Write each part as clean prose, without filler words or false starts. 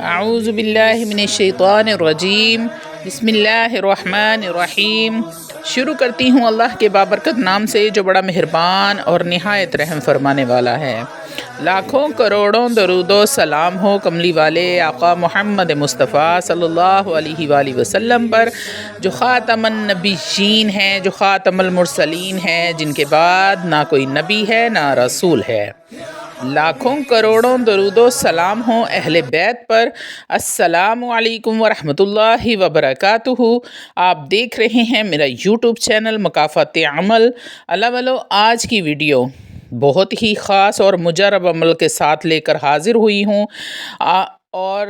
اعوذ باللہ من الشیطان الرجیم بسم اللہ الرحمن الرحیم۔ شروع کرتی ہوں اللہ کے بابرکت نام سے جو بڑا مہربان اور نہایت رحم فرمانے والا ہے۔ لاکھوں کروڑوں درود و سلام ہو کملی والے آقا محمد مصطفیٰ صلی اللہ علیہ وآلہ وسلم پر، جو خاتم النبیین ہیں، جو خاتم المرسلین ہیں، جن کے بعد نہ کوئی نبی ہے نہ رسول ہے۔ لاکھوں کروڑوں درود و سلام ہوں اہل بیت پر۔ السلام علیکم ورحمۃ اللہ وبرکاتہ۔ آپ دیکھ رہے ہیں میرا یوٹیوب چینل مکافات عمل۔ اللہ والو، آج کی ویڈیو بہت ہی خاص اور مجرب عمل کے ساتھ لے کر حاضر ہوئی ہوں، اور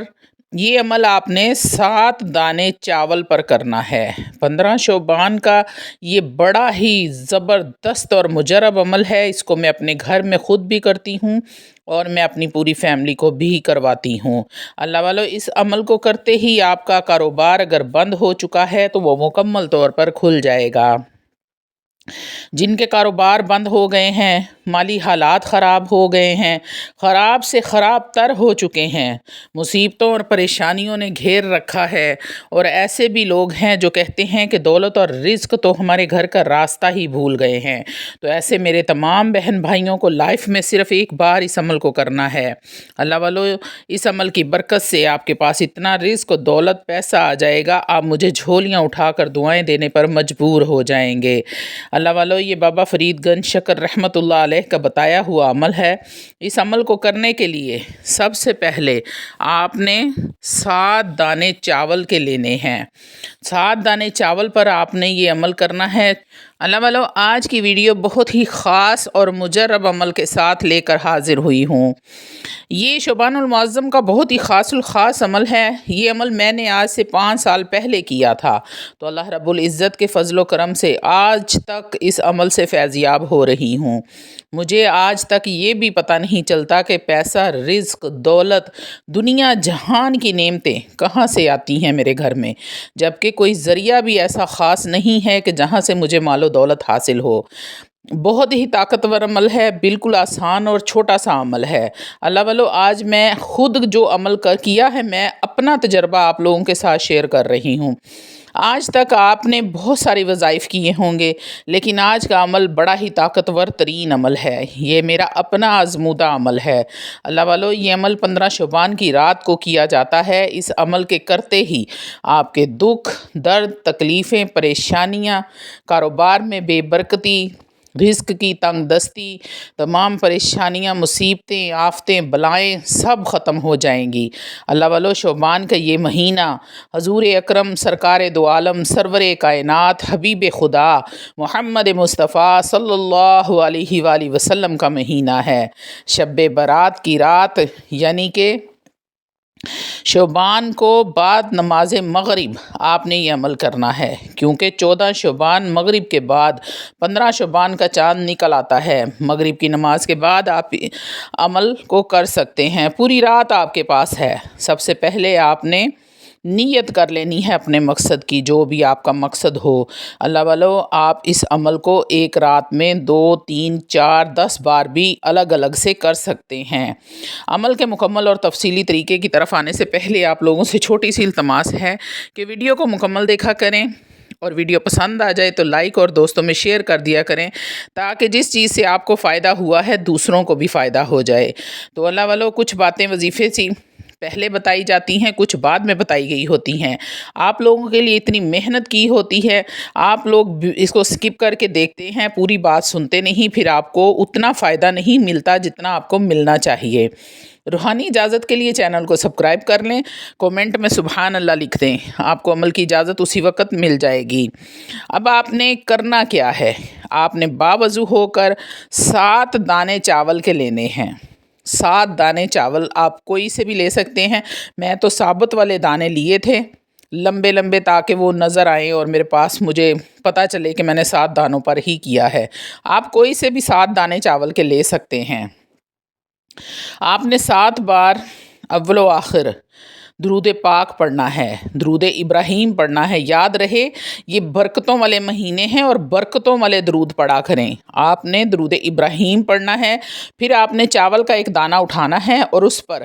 یہ عمل آپ نے 7 دانے چاول پر کرنا ہے۔ 15 شعبان کا یہ بڑا ہی زبردست اور مجرب عمل ہے۔ اس کو میں اپنے گھر میں خود بھی کرتی ہوں اور میں اپنی پوری فیملی کو بھی کرواتی ہوں۔ اللہ والو، اس عمل کو کرتے ہی آپ کا کاروبار اگر بند ہو چکا ہے تو وہ مکمل طور پر کھل جائے گا۔ جن کے کاروبار بند ہو گئے ہیں، مالی حالات خراب ہو گئے ہیں، خراب سے خراب تر ہو چکے ہیں، مصیبتوں اور پریشانیوں نے گھیر رکھا ہے، اور ایسے بھی لوگ ہیں جو کہتے ہیں کہ دولت اور رزق تو ہمارے گھر کا راستہ ہی بھول گئے ہیں، تو ایسے میرے تمام بہن بھائیوں کو لائف میں صرف ایک بار اس عمل کو کرنا ہے۔ اللہ والو، اس عمل کی برکت سے آپ کے پاس اتنا رزق، دولت، پیسہ آ جائے گا، آپ مجھے جھولیاں اٹھا کر دعائیں دینے پر مجبور ہو جائیں گے۔ اللہ والو، یہ بابا فرید گنج شکر رحمۃ اللہ علیہ کا بتایا ہوا عمل ہے۔ اس عمل کو کرنے کے لیے سب سے پہلے آپ نے 7 دانے چاول کے لینے ہیں۔ 7 دانے چاول پر آپ نے یہ عمل کرنا ہے۔ اللہ والو، آج کی ویڈیو بہت ہی خاص اور مجرب عمل کے ساتھ لے کر حاضر ہوئی ہوں۔ یہ شعبان المعظم کا بہت ہی خاص الخاص عمل ہے۔ یہ عمل میں نے آج سے 5 سال پہلے کیا تھا، تو اللہ رب العزت کے فضل و کرم سے آج تک اس عمل سے فیضیاب ہو رہی ہوں۔ مجھے آج تک یہ بھی پتہ نہیں چلتا کہ پیسہ، رزق، دولت، دنیا جہان کی نعمتیں کہاں سے آتی ہیں میرے گھر میں، جبکہ کوئی ذریعہ بھی ایسا خاص نہیں ہے کہ جہاں سے مجھے مال و دولت حاصل ہو۔ بہت ہی طاقتور عمل ہے، بالکل آسان اور چھوٹا سا عمل ہے۔ اللہ والو، آج میں خود جو عمل کیا ہے، میں اپنا تجربہ آپ لوگوں کے ساتھ شیئر کر رہی ہوں۔ آج تک آپ نے بہت سارے وظائف کیے ہوں گے، لیکن آج کا عمل بڑا ہی طاقتور ترین عمل ہے۔ یہ میرا اپنا آزمودہ عمل ہے۔ اللہ والو، یہ عمل 15 شعبان کی رات کو کیا جاتا ہے۔ اس عمل کے کرتے ہی آپ کے دکھ، درد، تکلیفیں، پریشانیاں، کاروبار میں بے برکتی، رزق کی تنگ دستی، تمام پریشانیاں، مصیبتیں، آفتیں، بلائیں سب ختم ہو جائیں گی۔ اللہ والو، شعبان کا یہ مہینہ حضور اکرم سرکار دو عالم سرور کائنات حبیب خدا محمد مصطفیٰ صلی اللہ علیہ وآلہ وسلم کا مہینہ ہے۔ شب برات کی رات، یعنی کہ شعبان کو بعد نماز مغرب آپ نے یہ عمل کرنا ہے، کیونکہ 14 شعبان مغرب کے بعد 15 شعبان کا چاند نکل آتا ہے۔ مغرب کی نماز کے بعد آپ عمل کو کر سکتے ہیں۔ پوری رات آپ کے پاس ہے۔ سب سے پہلے آپ نے نیت کر لینی ہے اپنے مقصد کی، جو بھی آپ کا مقصد ہو۔ اللہ والو، آپ اس عمل کو ایک رات میں 2، 3، 4، 10 بار بھی الگ الگ سے کر سکتے ہیں۔ عمل کے مکمل اور تفصیلی طریقے کی طرف آنے سے پہلے آپ لوگوں سے چھوٹی سی التماس ہے کہ ویڈیو کو مکمل دیکھا کریں، اور ویڈیو پسند آ جائے تو لائک اور دوستوں میں شیئر کر دیا کریں، تاکہ جس چیز سے آپ کو فائدہ ہوا ہے دوسروں کو بھی فائدہ ہو جائے۔ تو اللہ والو، کچھ باتیں وظیفے سی پہلے بتائی جاتی ہیں، کچھ بعد میں بتائی گئی ہوتی ہیں۔ آپ لوگوں کے لیے اتنی محنت کی ہوتی ہے، آپ لوگ اس کو سکپ کر کے دیکھتے ہیں، پوری بات سنتے نہیں، پھر آپ کو اتنا فائدہ نہیں ملتا جتنا آپ کو ملنا چاہیے۔ روحانی اجازت کے لیے چینل کو سبسکرائب کر لیں، کومنٹ میں سبحان اللہ لکھ دیں، آپ کو عمل کی اجازت اسی وقت مل جائے گی۔ اب آپ نے کرنا کیا ہے؟ آپ نے باوضو ہو کر 7 دانے چاول کے لینے ہیں۔ 7 دانے چاول آپ کوئی سے بھی لے سکتے ہیں۔ میں تو ثابت والے دانے لیے تھے، لمبے لمبے، تاکہ وہ نظر آئیں اور میرے پاس مجھے پتہ چلے کہ میں نے 7 دانوں پر ہی کیا ہے۔ آپ کوئی سے بھی 7 دانے چاول کے لے سکتے ہیں۔ آپ نے 7 بار اول و آخر درود پاک پڑھنا ہے، درود ابراہیم پڑھنا ہے۔ یاد رہے یہ برکتوں والے مہینے ہیں اور برکتوں والے درود پڑھا کریں۔ آپ نے درود ابراہیم پڑھنا ہے، پھر آپ نے چاول کا ایک دانہ اٹھانا ہے اور اس پر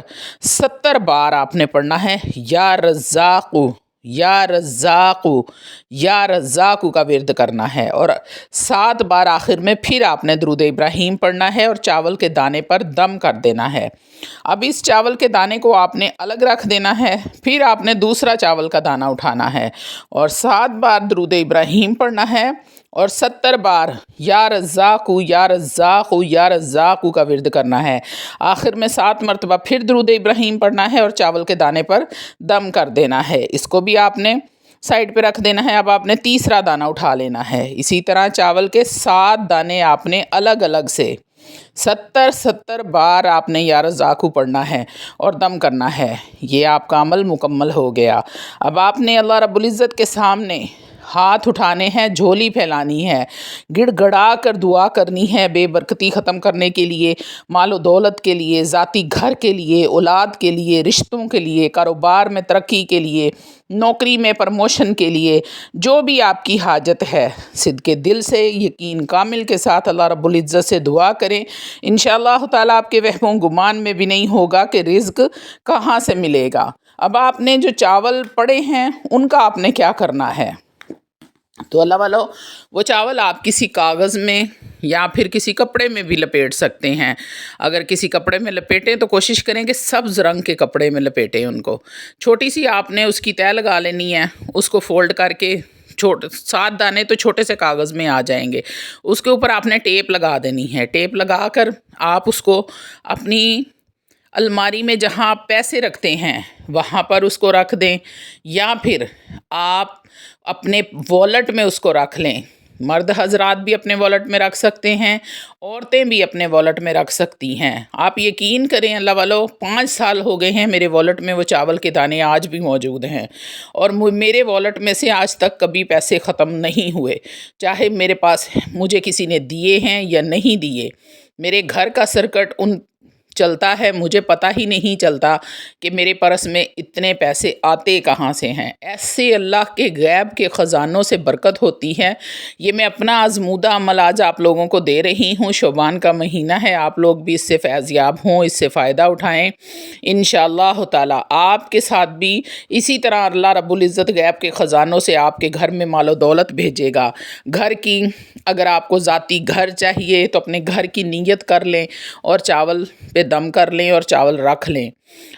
70 بار آپ نے پڑھنا ہے یا رزاقو یا رزاقو یا رزاقو کا ورد کرنا ہے، اور 7 بار آخر میں پھر آپ نے درود ابراہیم پڑھنا ہے اور چاول کے دانے پر دم کر دینا ہے۔ اب اس چاول کے دانے کو آپ نے الگ رکھ دینا ہے، پھر آپ نے دوسرا چاول کا دانہ اٹھانا ہے اور 7 بار درود ابراہیم پڑھنا ہے اور 70 بار یا رزاقو یا رزاقو یا رزاقو کا ورد کرنا ہے۔ آخر میں 7 مرتبہ پھر درود ابراہیم پڑھنا ہے اور چاول کے دانے پر دم کر دینا ہے۔ اس کو بھی آپ نے سائڈ پہ رکھ دینا ہے۔ اب آپ نے تیسرا دانہ اٹھا لینا ہے۔ اسی طرح چاول کے 7 دانے آپ نے الگ الگ سے 70 بار آپ نے یا رزاقو پڑھنا ہے اور دم کرنا ہے۔ یہ آپ کا عمل مکمل ہو گیا۔ اب آپ نے اللہ رب العزت کے سامنے ہاتھ اٹھانے ہیں، جھولی پھیلانی ہے، گڑ گڑا کر دعا کرنی ہے بے برکتی ختم کرنے کے لیے، مال و دولت کے لیے، ذاتی گھر کے لیے، اولاد کے لیے، رشتوں کے لیے، کاروبار میں ترقی کے لیے، نوکری میں پرموشن کے لیے، جو بھی آپ کی حاجت ہے صدقے دل سے یقین کامل کے ساتھ اللہ رب العزت سے دعا کریں۔ انشاءاللہ تعالیٰ آپ کے وہم و گمان میں بھی نہیں ہوگا کہ رزق کہاں سے ملے گا۔ اب آپ نے جو چاول پڑے ہیں ان کا آپ نے کیا کرنا ہے؟ تو اللہ والو وہ چاول آپ کسی کاغذ میں یا پھر کسی کپڑے میں بھی لپیٹ سکتے ہیں۔ اگر کسی کپڑے میں لپیٹیں تو کوشش کریں کہ سبز رنگ کے کپڑے میں لپیٹیں ان کو۔ چھوٹی سی آپ نے اس کی تہہ لگا لینی ہے، اس کو فولڈ کر کے 7 دانے تو چھوٹے سے کاغذ میں آ جائیں گے، اس کے اوپر آپ نے ٹیپ لگا دینی ہے۔ ٹیپ لگا کر آپ اس کو اپنی الماری میں جہاں آپ پیسے رکھتے ہیں وہاں پر اس کو رکھ دیں، یا پھر آپ اپنے والیٹ میں اس کو رکھ لیں۔ مرد حضرات بھی اپنے والیٹ میں رکھ سکتے ہیں، عورتیں بھی اپنے والیٹ میں رکھ سکتی ہیں۔ آپ یقین کریں اللہ والو 5 سال ہو گئے ہیں میرے والیٹ میں وہ چاول کے دانے آج بھی موجود ہیں، اور میرے والیٹ میں سے آج تک کبھی پیسے ختم نہیں ہوئے، چاہے میرے پاس مجھے کسی نے دیے ہیں یا نہیں دیے۔ میرے گھر کا سرکٹ چلتا ہے، مجھے پتہ ہی نہیں چلتا کہ میرے پرس میں اتنے پیسے آتے کہاں سے ہیں۔ ایسے اللہ کے غیب کے خزانوں سے برکت ہوتی ہے۔ یہ میں اپنا آزمودہ عمل آج آپ لوگوں کو دے رہی ہوں۔ شعبان کا مہینہ ہے، آپ لوگ بھی اس سے فیض یاب ہوں، اس سے فائدہ اٹھائیں۔ انشاءاللہ تعالیٰ آپ کے ساتھ بھی اسی طرح اللہ رب العزت غیب کے خزانوں سے آپ کے گھر میں مال و دولت بھیجے گا۔ گھر کی اگر آپ کو ذاتی گھر چاہیے تو اپنے گھر کی نیت کر لیں اور چاول پہ دم کر لیں اور چاول رکھ لیں۔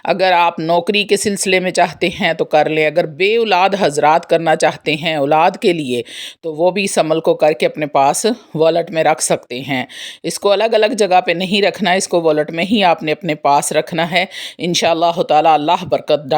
اگر آپ نوکری کے سلسلے میں چاہتے ہیں تو کر لیں۔ اگر بے اولاد حضرات کرنا چاہتے ہیں اولاد کے لیے تو وہ بھی اس عمل کو کر کے اپنے پاس والیٹ میں رکھ سکتے ہیں۔ اس کو الگ الگ جگہ پہ نہیں رکھنا، اس کو والیٹ میں ہی آپ نے اپنے پاس رکھنا ہے۔ انشاءاللہ تعالیٰ اللہ برکت